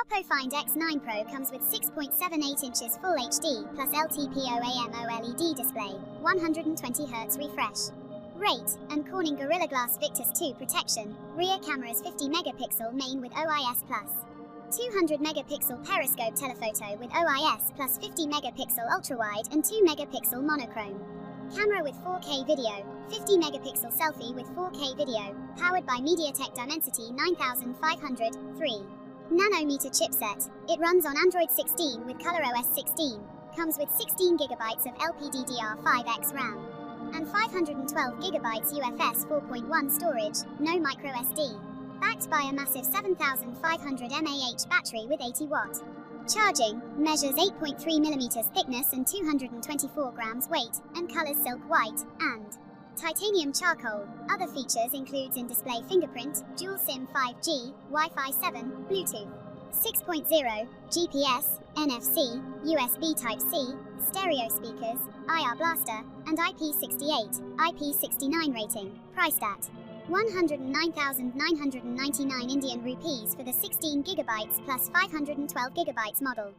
Oppo Find X9 Pro comes with 6.78 inches Full HD plus LTPO-AMOLED display, 120Hz refresh rate, and Corning Gorilla Glass Victus 2 protection. Rear cameras 50-megapixel main with OIS+, 200-megapixel periscope telephoto with OIS plus 50-megapixel ultrawide and 2-megapixel monochrome. Camera with 4K video, 50-megapixel selfie with 4K video, powered by MediaTek Dimensity 9500, 3 nanometer chipset. It runs on Android 16 with ColorOS 16, comes with 16GB of LPDDR5X RAM, and 512GB UFS 4.1 storage, no microSD. Backed by a massive 7500 mAh battery with 80-watt charging, measures 8.3mm thickness and 224 grams weight, and colors silk white and titanium charcoal. Other features includes in-display fingerprint, dual SIM 5G, Wi-Fi 7, Bluetooth 6.0, GPS, NFC, USB Type-C, stereo speakers, IR blaster, and IP68, IP69 rating. Priced at 109,999 Indian rupees for the 16GB plus 512GB model.